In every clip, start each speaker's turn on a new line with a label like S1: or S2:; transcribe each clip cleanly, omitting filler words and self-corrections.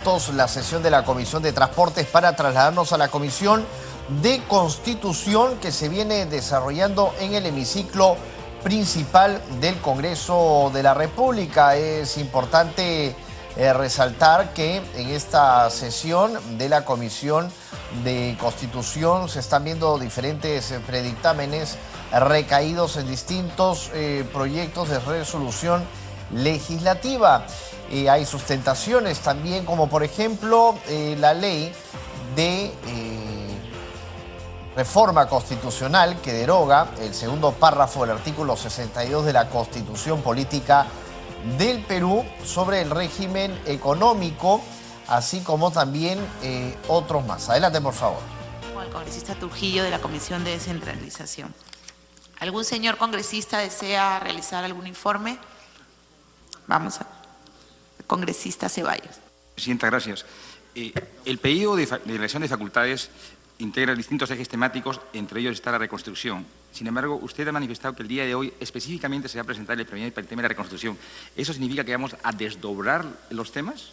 S1: minutos la sesión de la Comisión de Transportes para trasladarnos a la Comisión de Constitución que se viene desarrollando en el hemiciclo principal del Congreso de la República. Es importante resaltar que en esta sesión de la Comisión de Constitución se están viendo diferentes predictámenes recaídos en distintos proyectos de resolución legislativa. Hay sustentaciones también, como por ejemplo la ley de reforma constitucional que deroga el segundo párrafo del artículo 62 de la Constitución Política del Perú sobre el régimen económico, así como también otros más. Adelante, por favor.
S2: El congresista Trujillo, de la Comisión de Descentralización. ¿Algún señor congresista desea realizar algún informe? Vamos a... Congresista Ceballos.
S3: Presidenta, gracias. El pedido de elección de facultades integra distintos ejes temáticos, entre ellos está la reconstrucción. Sin embargo, usted ha manifestado que el día de hoy específicamente se va a presentar el primer tema de la reconstrucción. ¿Eso significa que vamos a desdoblar los temas?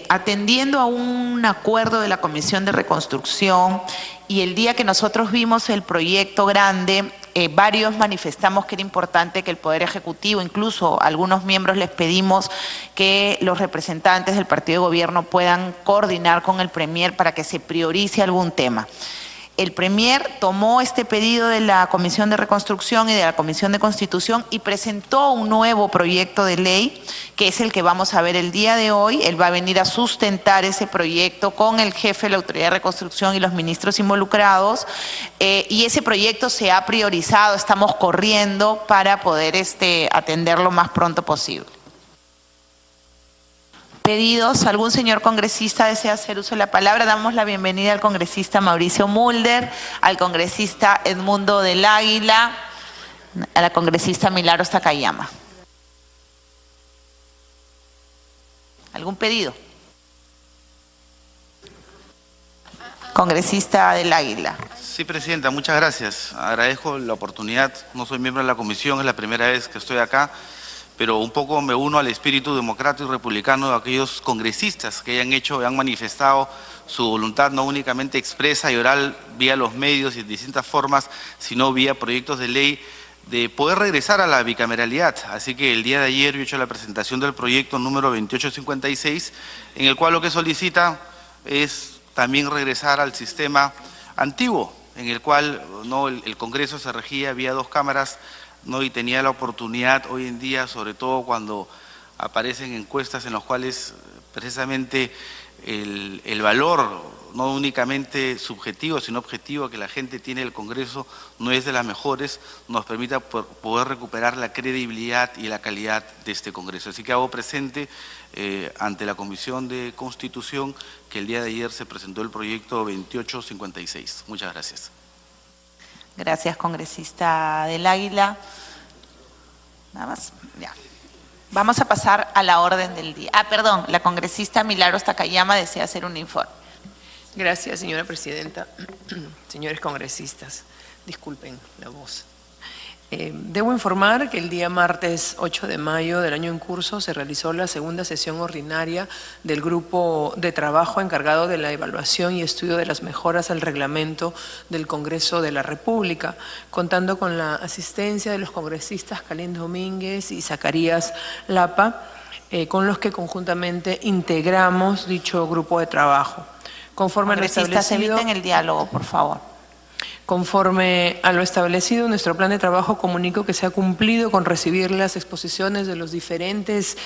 S2: Atendiendo a un acuerdo de la Comisión de Reconstrucción y el día que nosotros vimos el proyecto grande, varios manifestamos que era importante que el Poder Ejecutivo, incluso algunos miembros les pedimos que los representantes del partido de gobierno puedan coordinar con el Premier para que se priorice algún tema. El Premier tomó este pedido de la Comisión de Reconstrucción y de la Comisión de Constitución y presentó un nuevo proyecto de ley, que es el que vamos a ver el día de hoy. Él va a venir a sustentar ese proyecto con el jefe de la Autoridad de Reconstrucción y los ministros involucrados. Y ese proyecto se ha priorizado, estamos corriendo para poder atenderlo lo más pronto posible. Pedidos. ¿Algún señor congresista desea hacer uso de la palabra? Damos la bienvenida al congresista Mauricio Mulder, al congresista Edmundo del Águila, a la congresista Milagros Takayama. ¿Algún pedido? Congresista del Águila.
S4: Sí, Presidenta, muchas gracias. Agradezco la oportunidad. No soy miembro de la comisión, es la primera vez que estoy acá, pero un poco me uno al espíritu democrático y republicano de aquellos congresistas que han manifestado su voluntad no únicamente expresa y oral vía los medios y de distintas formas, sino vía proyectos de ley, de poder regresar a la bicameralidad. Así que el día de ayer yo he hecho la presentación del proyecto número 2856, en el cual lo que solicita es también regresar al sistema antiguo, en el cual el Congreso se regía vía dos cámaras, y tenía la oportunidad hoy en día, sobre todo cuando aparecen encuestas en las cuales precisamente el valor, no únicamente subjetivo, sino objetivo que la gente tiene del Congreso no es de las mejores, nos permita poder recuperar la credibilidad y la calidad de este Congreso. Así que hago presente ante la Comisión de Constitución que el día de ayer se presentó el proyecto 2856. Muchas gracias.
S2: Gracias, congresista del Águila. Nada más, ya. Vamos a pasar a la orden del día. Perdón, la congresista Milagros Takayama desea hacer un informe.
S5: Gracias, señora presidenta. Señores congresistas, disculpen la voz. Debo informar que el día martes 8 de mayo del año en curso se realizó la segunda sesión ordinaria del grupo de trabajo encargado de la evaluación y estudio de las mejoras al reglamento del Congreso de la República, contando con la asistencia de los congresistas Calín Domínguez y Zacarías Lapa, con los que conjuntamente integramos dicho grupo de trabajo. Conforme a lo establecido,
S2: eviten el diálogo, por favor.
S5: Conforme a lo establecido en nuestro plan de trabajo, comunico que se ha cumplido con recibir las exposiciones de los diferentes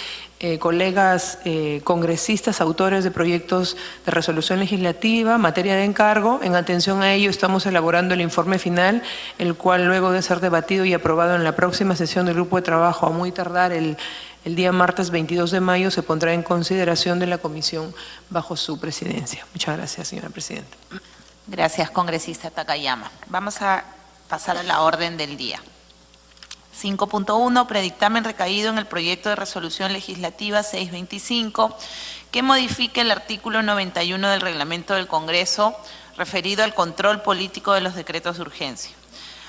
S5: colegas congresistas, autores de proyectos de resolución legislativa, materia de encargo. En atención a ello, estamos elaborando el informe final, el cual luego de ser debatido y aprobado en la próxima sesión del grupo de trabajo, a muy tardar el día martes 22 de mayo, se pondrá en consideración de la comisión bajo su presidencia. Muchas gracias, señora presidenta.
S2: Gracias, congresista Takayama. Vamos a pasar a la orden del día. 5.1, predictamen recaído en el proyecto de resolución legislativa 625, que modifica el artículo 91 del reglamento del Congreso referido al control político de los decretos de urgencia.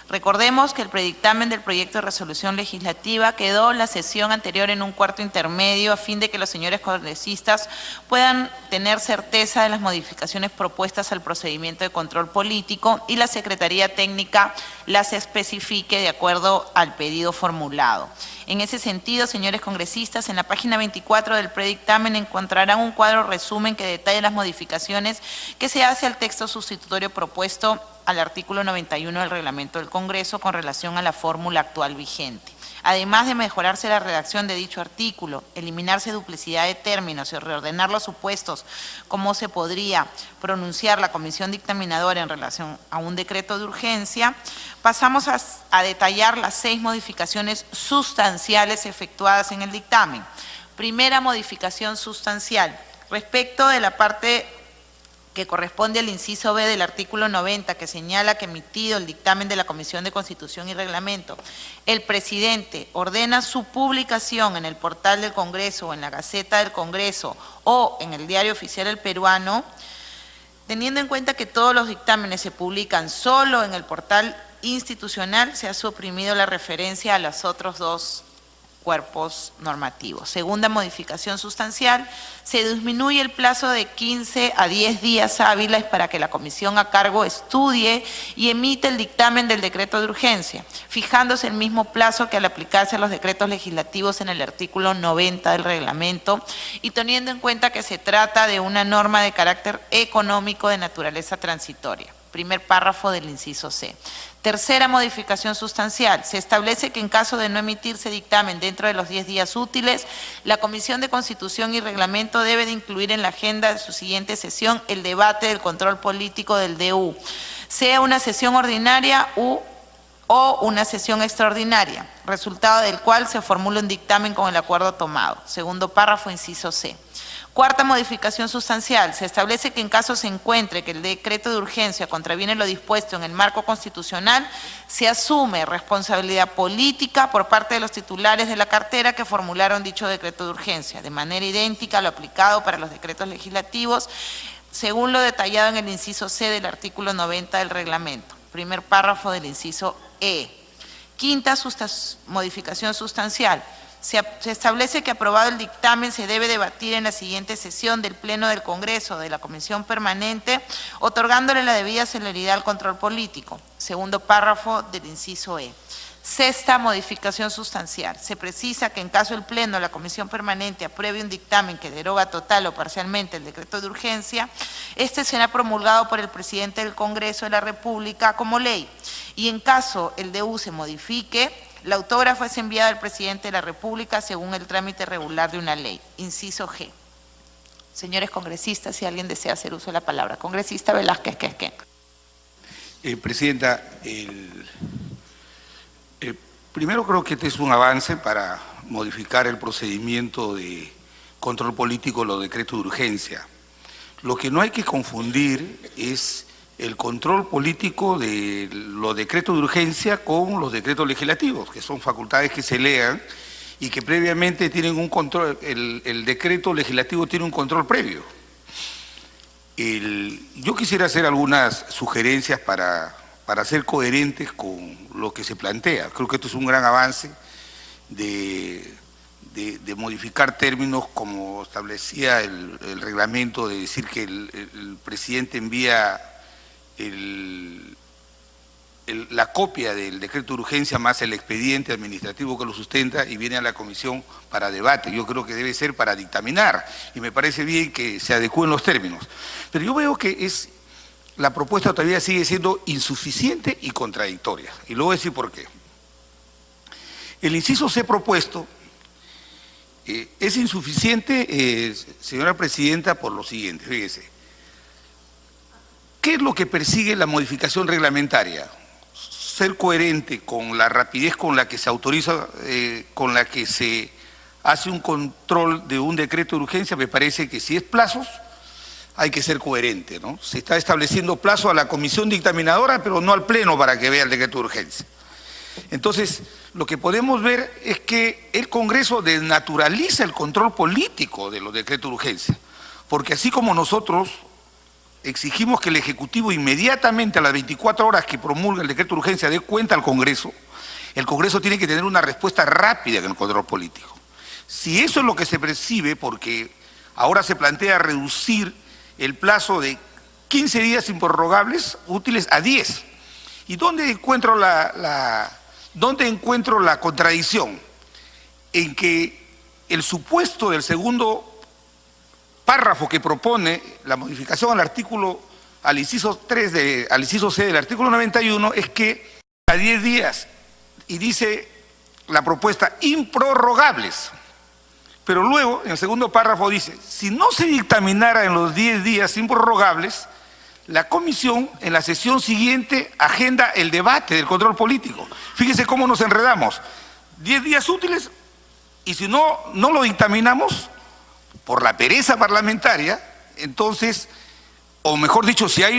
S2: Recordemos que el predictamen del proyecto de resolución legislativa quedó en la sesión anterior en un cuarto intermedio a fin de que los señores congresistas puedan tener certeza de las modificaciones propuestas al procedimiento de control político y la Secretaría Técnica las especifique de acuerdo al pedido formulado. En ese sentido, señores congresistas, en la página 24 del predictamen encontrarán un cuadro resumen que detalla las modificaciones que se hace al texto sustitutorio propuesto al artículo 91 del reglamento del Congreso con relación a la fórmula actual vigente. Además de mejorarse la redacción de dicho artículo, eliminarse duplicidad de términos y reordenar los supuestos, cómo se podría pronunciar la comisión dictaminadora en relación a un decreto de urgencia, pasamos a detallar las 6 modificaciones sustanciales efectuadas en el dictamen. Primera modificación sustancial, respecto de la parte que corresponde al inciso B del artículo 90, que señala que emitido el dictamen de la Comisión de Constitución y Reglamento, el presidente ordena su publicación en el portal del Congreso o en la Gaceta del Congreso o en el Diario Oficial El Peruano, teniendo en cuenta que todos los dictámenes se publican solo en el portal institucional, se ha suprimido la referencia a los otros 2 cuerpos normativos. Segunda modificación sustancial, se disminuye el plazo de 15 a 10 días hábiles para que la comisión a cargo estudie y emite el dictamen del decreto de urgencia, fijándose el mismo plazo que al aplicarse a los decretos legislativos en el artículo 90 del reglamento y teniendo en cuenta que se trata de una norma de carácter económico de naturaleza transitoria. Primer párrafo del inciso C. Tercera modificación sustancial. Se establece que en caso de no emitirse dictamen dentro de los 10 días útiles, la Comisión de Constitución y Reglamento debe de incluir en la agenda de su siguiente sesión el debate del control político del DU, sea una sesión ordinaria o una sesión extraordinaria, resultado del cual se formula un dictamen con el acuerdo tomado. Segundo párrafo, inciso C. Cuarta modificación sustancial. Se establece que en caso se encuentre que el decreto de urgencia contraviene lo dispuesto en el marco constitucional, se asume responsabilidad política por parte de los titulares de la cartera que formularon dicho decreto de urgencia, de manera idéntica a lo aplicado para los decretos legislativos, según lo detallado en el inciso C del artículo 90 del reglamento. Primer párrafo del inciso E. Quinta modificación sustancial. Se establece que aprobado el dictamen se debe debatir en la siguiente sesión del Pleno del Congreso de la Comisión Permanente, otorgándole la debida celeridad al control político. Segundo párrafo del inciso E. Sexta modificación sustancial. Se precisa que en caso el Pleno de la Comisión Permanente apruebe un dictamen que deroga total o parcialmente el decreto de urgencia, este será promulgado por el presidente del Congreso de la República como ley. Y en caso el DU se modifique, la autógrafa es enviada al presidente de la República según el trámite regular de una ley. Inciso G. Señores congresistas, si alguien desea hacer uso de la palabra. Congresista Velázquez Quezquén.
S6: Presidenta, primero creo que este es un avance para modificar el procedimiento de control político, los decretos de urgencia. Lo que no hay que confundir es el control político de los decretos de urgencia con los decretos legislativos, que son facultades que se elegan y que previamente tienen un control, el decreto legislativo tiene un control previo. Yo quisiera hacer algunas sugerencias para ser coherentes con lo que se plantea. Creo que esto es un gran avance de modificar términos como establecía el reglamento, de decir que el presidente envía la copia del decreto de urgencia más el expediente administrativo que lo sustenta y viene a la comisión para debate. Yo creo que debe ser para dictaminar y me parece bien que se adecúen los términos. Pero yo veo que la propuesta todavía sigue siendo insuficiente y contradictoria. Y luego voy a decir por qué. El inciso C propuesto es insuficiente, señora Presidenta, por lo siguiente, fíjese. ¿Qué es lo que persigue la modificación reglamentaria? Ser coherente con la rapidez con la que se autoriza, con la que se hace un control de un decreto de urgencia. Me parece que si es plazos, hay que ser coherente, ¿no? Se está estableciendo plazo a la comisión dictaminadora, pero no al Pleno para que vea el decreto de urgencia. Entonces, lo que podemos ver es que el Congreso desnaturaliza el control político de los decretos de urgencia, porque así como nosotros exigimos que el Ejecutivo inmediatamente a las 24 horas que promulga el decreto de urgencia dé cuenta al Congreso. El Congreso tiene que tener una respuesta rápida en el control político. Si eso es lo que se percibe, porque ahora se plantea reducir el plazo de 15 días improrrogables útiles a 10. ¿Y dónde encuentro dónde encuentro la contradicción? En que el supuesto del segundo párrafo que propone la modificación al inciso C del artículo 91 es que a 10 días, y dice la propuesta improrrogables. Pero luego, en el segundo párrafo dice, si no se dictaminara en los 10 días improrrogables, la comisión en la sesión siguiente agenda el debate del control político. Fíjese cómo nos enredamos. 10 días útiles, y si no lo dictaminamos por la pereza parlamentaria, entonces, o mejor dicho, si hay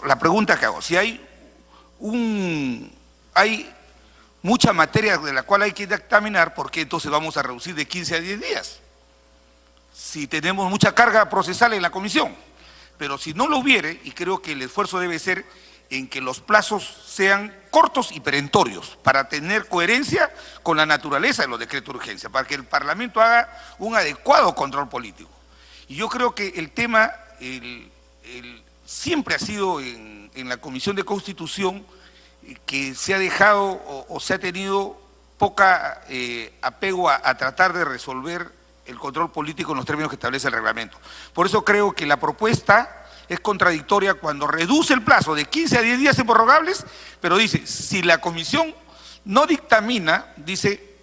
S6: la pregunta que hago, si hay mucha materia de la cual hay que dictaminar, ¿por qué entonces vamos a reducir de 15 a 10 días? Si tenemos mucha carga procesal en la comisión. Pero si no lo hubiere, y creo que el esfuerzo debe ser en que los plazos sean cortos y perentorios, para tener coherencia con la naturaleza de los decretos de urgencia, para que el Parlamento haga un adecuado control político. Y yo creo que el tema siempre ha sido en la Comisión de Constitución que se ha dejado o se ha tenido poca apego a tratar de resolver el control político en los términos que establece el reglamento. Por eso creo que la propuesta es contradictoria cuando reduce el plazo de 15 a 10 días improrrogables, pero dice, si la comisión no dictamina, dice,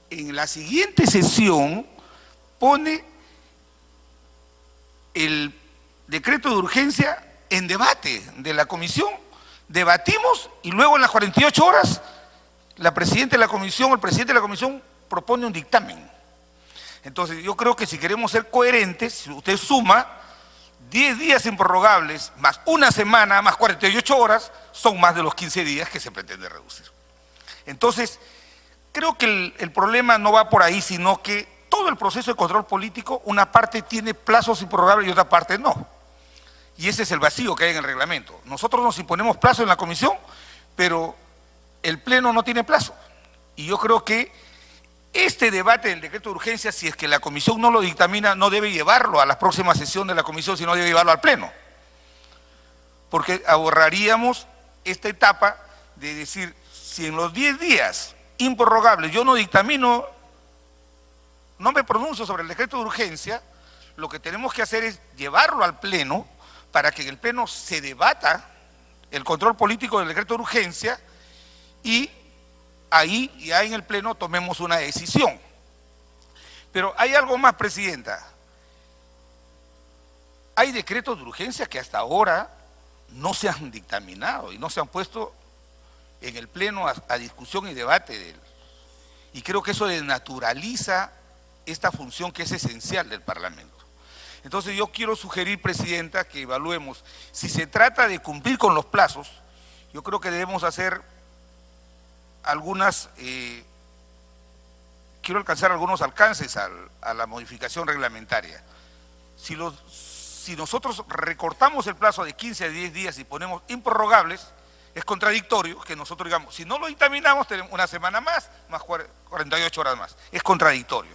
S6: en la siguiente sesión pone el decreto de urgencia en debate de la comisión, debatimos y luego en las 48 horas la presidenta de la comisión o el presidente de la comisión propone un dictamen. Entonces yo creo que si queremos ser coherentes, si usted suma 10 días improrrogables más una semana más 48 horas, son más de los 15 días que se pretende reducir. Entonces, creo que el problema no va por ahí, sino que todo el proceso de control político, una parte tiene plazos improrrogables y otra parte no. Y ese es el vacío que hay en el reglamento. Nosotros nos imponemos plazo en la comisión, pero el Pleno no tiene plazo. Y yo creo que este debate del decreto de urgencia, si es que la comisión no lo dictamina, no debe llevarlo a la próxima sesión de la comisión, sino debe llevarlo al Pleno. Porque ahorraríamos esta etapa de decir, si en los 10 días improrrogables yo no dictamino, no me pronuncio sobre el decreto de urgencia, lo que tenemos que hacer es llevarlo al Pleno para que en el Pleno se debata el control político del decreto de urgencia y ahí ya en el Pleno tomemos una decisión. Pero hay algo más, Presidenta. Hay decretos de urgencia que hasta ahora no se han dictaminado y no se han puesto en el Pleno a discusión y debate de él. Y creo que eso desnaturaliza esta función que es esencial del Parlamento. Entonces yo quiero sugerir, Presidenta, que evaluemos. Si se trata de cumplir con los plazos, yo creo que debemos hacer quiero alcanzar algunos alcances a la modificación reglamentaria. Si nosotros recortamos el plazo de 15 a 10 días y ponemos improrrogables, es contradictorio que nosotros digamos, si no lo dictaminamos, tenemos una semana más 48 horas más. Es contradictorio.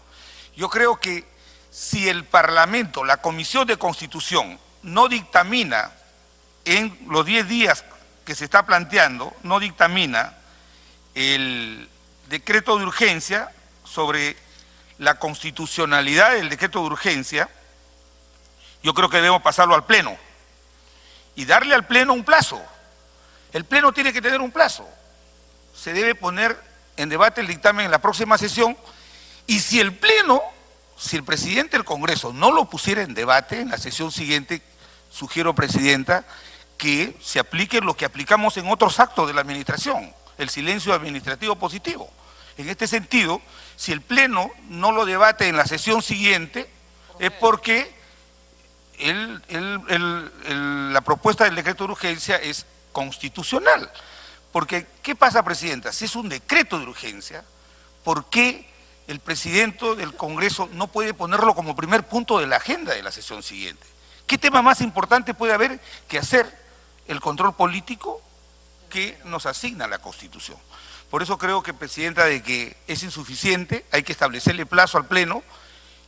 S6: Yo creo que si el Parlamento, la Comisión de Constitución, no dictamina en los 10 días que se está planteando, no dictamina el decreto de urgencia sobre la constitucionalidad del decreto de urgencia, yo creo que debemos pasarlo al Pleno y darle al Pleno un plazo. El Pleno tiene que tener un plazo. Se debe poner en debate el dictamen en la próxima sesión y si el Pleno, si el presidente del Congreso no lo pusiera en debate en la sesión siguiente, sugiero, Presidenta, que se aplique lo que aplicamos en otros actos de la administración, el silencio administrativo positivo. En este sentido, si el Pleno no lo debate en la sesión siguiente, es porque la propuesta del decreto de urgencia es constitucional. Porque, ¿qué pasa, Presidenta? Si es un decreto de urgencia, ¿por qué el presidente del Congreso no puede ponerlo como primer punto de la agenda de la sesión siguiente? ¿Qué tema más importante puede haber que hacer el control político que nos asigna la Constitución? Por eso creo que, Presidenta, de que es insuficiente, hay que establecerle plazo al Pleno,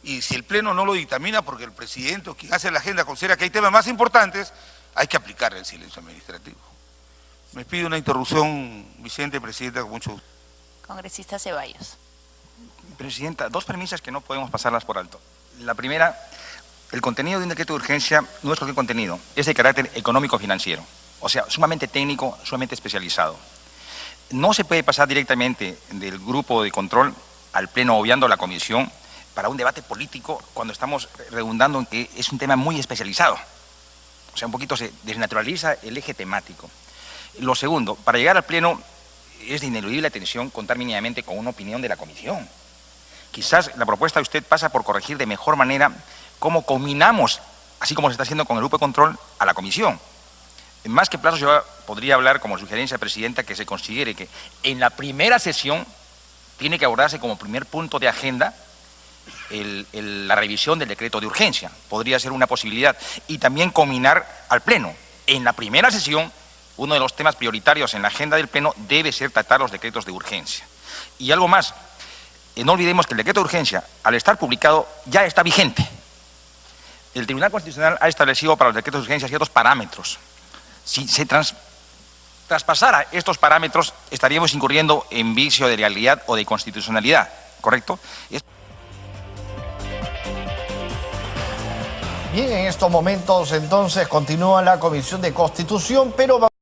S6: y si el Pleno no lo dictamina porque el Presidente o quien hace la agenda considera que hay temas más importantes, hay que aplicar el silencio administrativo. Me pido una interrupción, Vicente, Presidenta, con mucho gusto.
S7: Congresista Ceballos.
S3: Presidenta, dos premisas que no podemos pasarlas por alto. La primera, el contenido de un decreto de urgencia no es cualquier contenido, es de carácter económico-financiero, o sea, sumamente técnico, sumamente especializado. No se puede pasar directamente del grupo de control al Pleno obviando la comisión para un debate político cuando estamos redundando en que es un tema muy especializado. O sea, un poquito se desnaturaliza el eje temático. Lo segundo, para llegar al Pleno es de ineludible atención contar mínimamente con una opinión de la comisión. Quizás la propuesta de usted pasa por corregir de mejor manera cómo combinamos, así como se está haciendo con el grupo de control, a la comisión. En más que plazos, yo podría hablar como sugerencia, Presidenta, que se considere que en la primera sesión tiene que abordarse como primer punto de agenda la revisión del decreto de urgencia. Podría ser una posibilidad. Y también combinar al Pleno. En la primera sesión, uno de los temas prioritarios en la agenda del Pleno debe ser tratar los decretos de urgencia. Y algo más, no olvidemos que el decreto de urgencia, al estar publicado, ya está vigente. El Tribunal Constitucional ha establecido para los decretos de urgencia ciertos parámetros. Si se traspasara estos parámetros, estaríamos incurriendo en vicio de legalidad o de constitucionalidad, ¿correcto?
S1: Bien, en estos momentos entonces continúa la Comisión de Constitución, pero